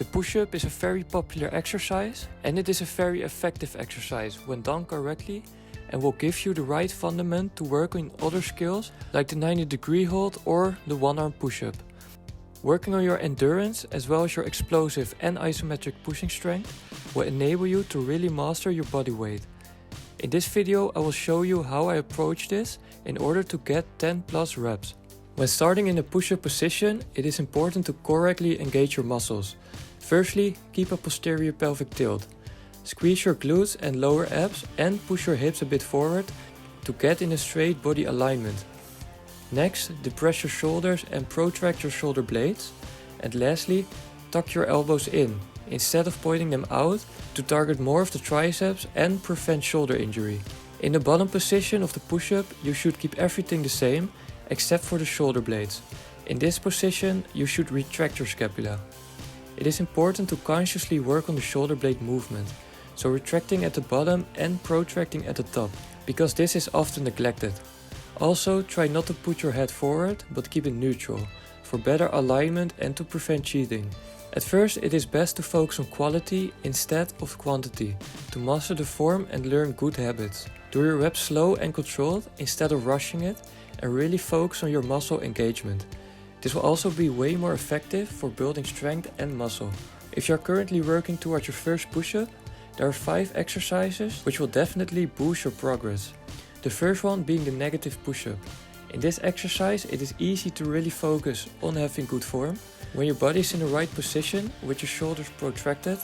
The push-up is a very popular exercise and it is a very effective exercise when done correctly and will give you the right fundament to work on other skills like the 90-degree hold or the one-arm push-up. Working on your endurance as well as your explosive and isometric pushing strength will enable you to really master your body weight. In this video I will show you how I approach this in order to get 10 plus reps. When starting in a push-up position, it is important to correctly engage your muscles. Firstly, keep a posterior pelvic tilt. Squeeze your glutes and lower abs and push your hips a bit forward to get in a straight body alignment. Next, depress your shoulders and protract your shoulder blades. And lastly, tuck your elbows in, instead of pointing them out to target more of the triceps and prevent shoulder injury. In the bottom position of the push-up, you should keep everything the same except for the shoulder blades. In this position, you should retract your scapula. It is important to consciously work on the shoulder blade movement, so retracting at the bottom and protracting at the top, because this is often neglected. Also, try not to put your head forward, but keep it neutral, for better alignment and to prevent cheating. At first, it is best to focus on quality instead of quantity, to master the form and learn good habits. Do your reps slow and controlled instead of rushing it, and really focus on your muscle engagement. This will also be way more effective for building strength and muscle. If you are currently working towards your first push-up, there are 5 exercises which will definitely boost your progress. The first one being the negative push-up. In this exercise it is easy to really focus on having good form. When your body is in the right position with your shoulders protracted,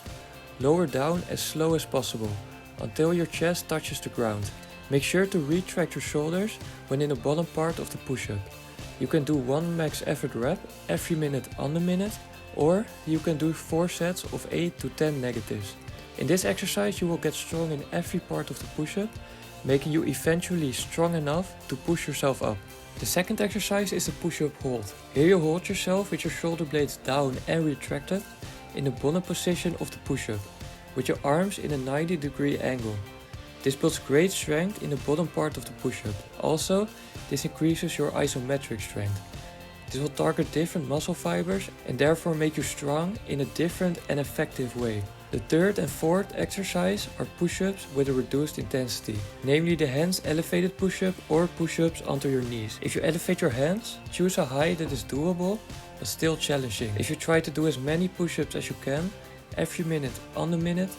lower down as slow as possible until your chest touches the ground. Make sure to retract your shoulders when in the bottom part of the push-up. You can do 1 max effort rep every minute on the minute, or you can do 4 sets of 8 to 10 negatives. In this exercise you will get strong in every part of the push-up, making you eventually strong enough to push yourself up. The second exercise is the push-up hold. Here you hold yourself with your shoulder blades down and retracted in the bottom position of the push-up, with your arms in a 90-degree angle. This builds great strength in the bottom part of the push-up. Also, this increases your isometric strength. This will target different muscle fibers and therefore make you strong in a different and effective way. The third and fourth exercise are push-ups with a reduced intensity, namely the hands elevated push-up or push-ups onto your knees. If you elevate your hands, choose a height that is doable but still challenging. If you try to do as many push-ups as you can, every minute on the minute,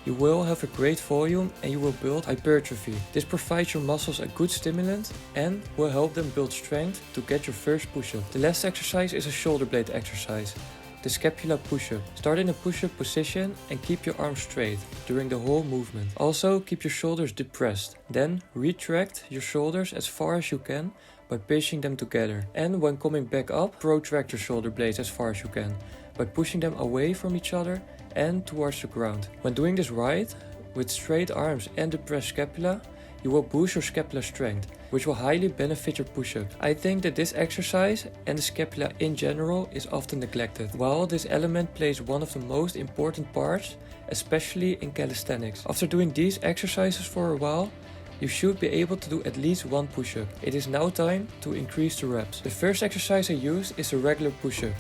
you will have a great volume and you will build hypertrophy. This provides your muscles a good stimulant and will help them build strength to get your first push-up. The last exercise is a shoulder blade exercise, the scapula push-up. Start in a push-up position and keep your arms straight during the whole movement. Also keep your shoulders depressed. Then retract your shoulders as far as you can by pushing them together. And when coming back up, protract your shoulder blades as far as you can by pushing them away from each other and towards the ground. When doing this right, with straight arms and depressed scapula, you will boost your scapular strength, which will highly benefit your push-ups. I think that this exercise and the scapula in general is often neglected, while this element plays one of the most important parts, especially in calisthenics. After doing these exercises for a while, you should be able to do at least 1 push-up. It is now time to increase the reps. The first exercise I used is a regular push-up.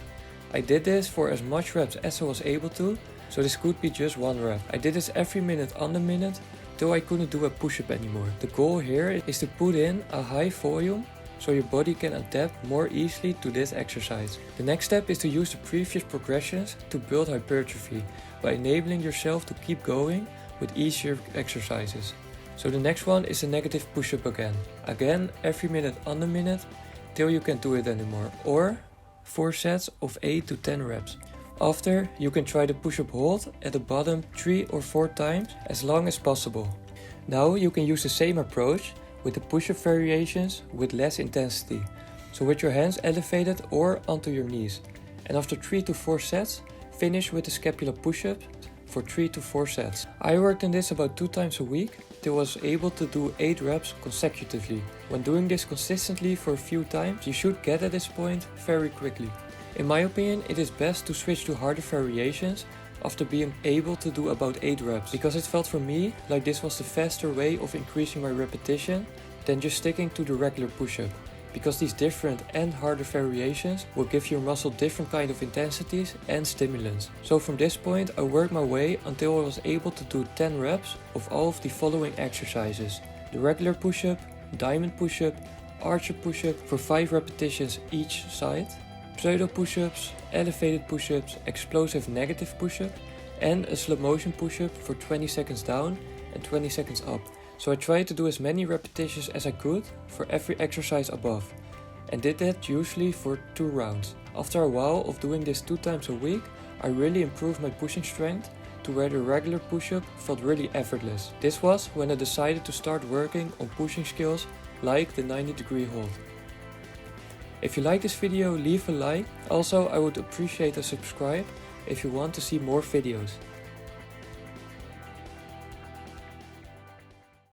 I did this for as much reps as I was able to, so this could be just 1 rep. I did this every minute on the minute till I couldn't do a push-up anymore. The goal here is to put in a high volume so your body can adapt more easily to this exercise. The next step is to use the previous progressions to build hypertrophy by enabling yourself to keep going with easier exercises. So the next one is a negative push-up again. Again, every minute on the minute till you can't do it anymore, or 4 sets of 8 to 10 reps. After, you can try the push-up hold at the bottom 3 or 4 times as long as possible. Now you can use the same approach with the push-up variations with less intensity, so with your hands elevated or onto your knees. And after 3 to 4 sets, finish with the scapula push-ups for 3 to 4 sets. I worked on this about 2 times a week till I was able to do 8 reps consecutively. When doing this consistently for a few times, you should get at this point very quickly. In my opinion, it is best to switch to harder variations after being able to do about 8 reps, because it felt for me like this was the faster way of increasing my repetition than just sticking to the regular push-up. because these different and harder variations will give your muscle different kind of intensities and stimulants. So from this point I worked my way until I was able to do 10 reps of all of the following exercises: the regular push-up, diamond push-up, archer push-up for 5 repetitions each side, pseudo push-ups, elevated push-ups, explosive negative push-up, and a slow motion push-up for 20 seconds down and 20 seconds up. So I tried to do as many repetitions as I could for every exercise above, and did that usually for 2 rounds. After a while of doing this 2 times a week, I really improved my pushing strength to where the regular push-up felt really effortless. This was when I decided to start working on pushing skills like the 90-degree hold. If you like this video, leave a like. Also, I would appreciate a subscribe if you want to see more videos.